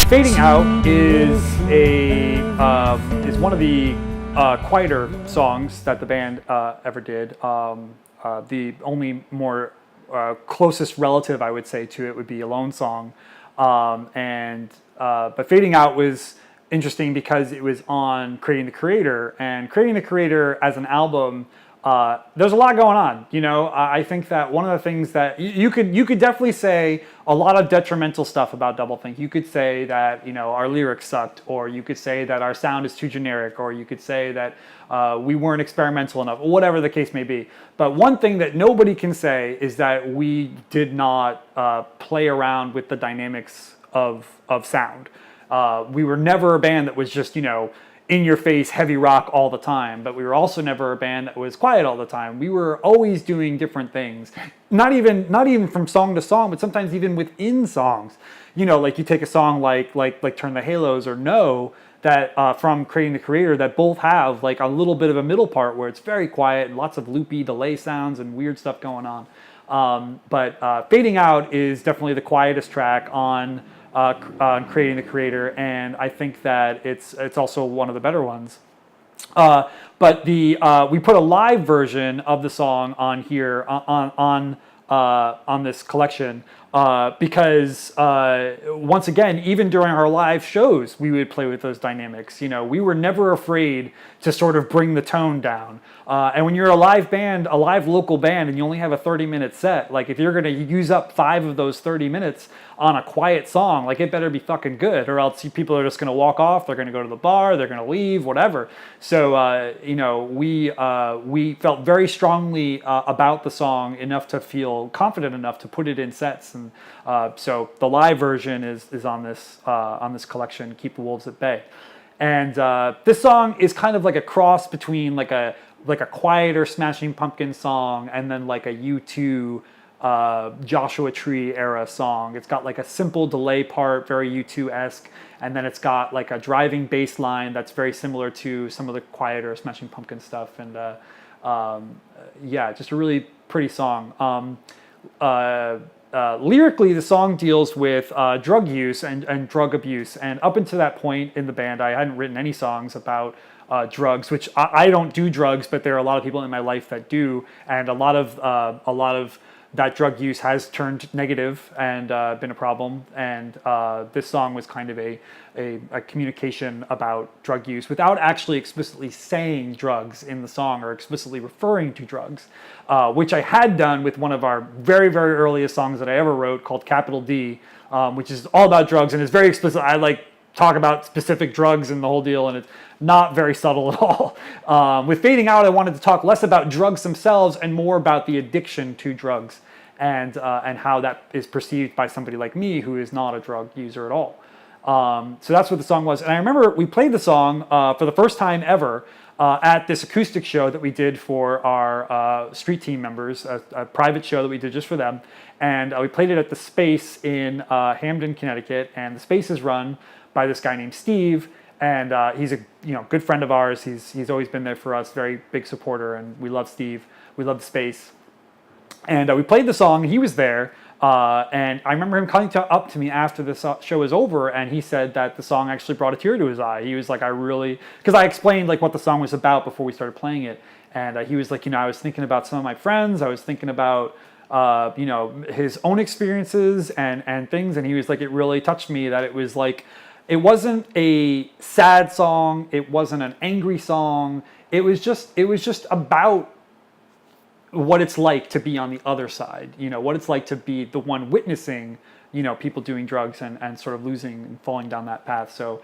Fading Out is one of the quieter songs that the band ever did. The only more closest relative I would say to it would be a Lone Song, but Fading Out was interesting because it was on Creating the Creator, and Creating the Creator as an album. There's a lot going on, you know. I think that one of the things that you could definitely say a lot of detrimental stuff about doublethink. You could say that, you know, our lyrics sucked, or you could say that our sound is too generic, or you could say that we weren't experimental enough, or whatever the case may be. But one thing that nobody can say is that we did not play around with the dynamics of sound. We were never a band that was just, you know, in your face heavy rock all the time, but we were also never a band that was quiet all the time. We were always doing different things, not even from song to song, but sometimes even within songs. You know, like you take a song like Turn the Halos or No, that from Creating the Creator, that both have like a little bit of a middle part where it's very quiet and lots of loopy delay sounds and weird stuff going on. But Fading Out is definitely the quietest track on Creating the Creator, and I think that it's also one of the better ones. But we put a live version of the song on here on this collection because once again, even during our live shows, we would play with those dynamics. You know, we were never afraid to sort of bring the tone down. And when you're a live band, a live local band, and you only have a 30-minute set, like if you're going to use up 5 of those 30 minutes on a quiet song, like it better be fucking good, or else people are just going to walk off. They're going to go to the bar. They're going to leave, whatever. So you know, we felt very strongly about the song enough to feel confident enough to put it in sets, and so the live version is on this collection, Keep the Wolves at Bay. And this song is kind of like a cross between like a quieter Smashing Pumpkins song and then like a U2 Joshua Tree era song. It's got like a simple delay part, very U2-esque, and then it's got like a driving bass line that's very similar to some of the quieter Smashing Pumpkins stuff. And yeah, just a really pretty song. Lyrically, the song deals with drug use and drug abuse, and up until that point in the band, I hadn't written any songs about drugs, which I don't do drugs, but there are a lot of people in my life that do, and a lot of that drug use has turned negative and been a problem. And this song was kind of a communication about drug use without actually explicitly saying drugs in the song or explicitly referring to drugs, which I had done with one of our very, very earliest songs that I ever wrote called Capital D, which is all about drugs and is very explicit. I like talk about specific drugs and the whole deal, and it's not very subtle at all. With Fading Out, I wanted to talk less about drugs themselves and more about the addiction to drugs and how that is perceived by somebody like me who is not a drug user at all. So that's what the song was. And I remember we played the song for the first time ever at this acoustic show that we did for our street team members, a private show that we did just for them. And we played it at the Space in Hamden, Connecticut. And the Space is run by this guy named Steve. And he's a good friend of ours. He's always been there for us, very big supporter. And we love Steve. We love the Space. And we played the song. He was there. And I remember him coming up to me after the show was over, and he said that the song actually brought a tear to his eye. He was like, because I explained like what the song was about before we started playing it, and he was like, I was thinking about some of my friends, I was thinking about his own experiences and things, and he was like, it really touched me that it was like, it wasn't a sad song, it wasn't an angry song, it was just about what it's like to be on the other side, what it's like to be the one witnessing, people doing drugs and sort of losing and falling down that path. So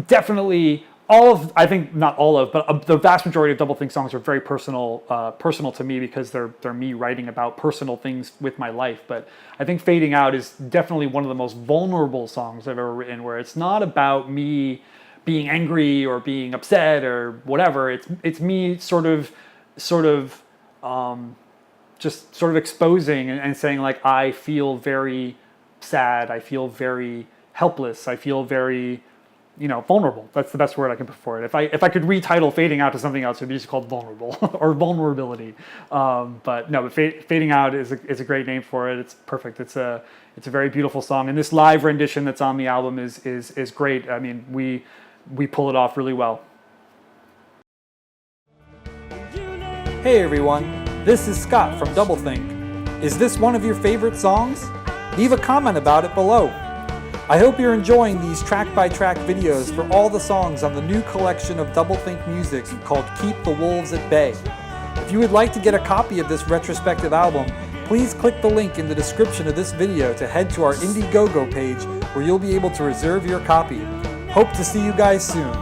definitely I think not all of, but the vast majority of doublethink songs are very personal to me because they're me writing about personal things with my life. But I think Fading Out is definitely one of the most vulnerable songs I've ever written, where it's not about me being angry or being upset or whatever. It's me sort of just sort of exposing and saying like, I feel very sad, I feel very helpless, I feel very vulnerable. That's the best word I can put for it. If I could retitle Fading Out to something else, it'd be just called Vulnerable or Vulnerability. But no, but Fading Out is a great name for it. It's perfect. It's a very beautiful song, and this live rendition that's on the album is great. I mean, we pull it off really well. Hey everyone, this is Scott from Doublethink. Is this one of your favorite songs? Leave a comment about it below. I hope you're enjoying these track-by-track videos for all the songs on the new collection of Doublethink music called Keep the Wolves at Bay. If you would like to get a copy of this retrospective album, please click the link in the description of this video to head to our Indiegogo page where you'll be able to reserve your copy. Hope to see you guys soon.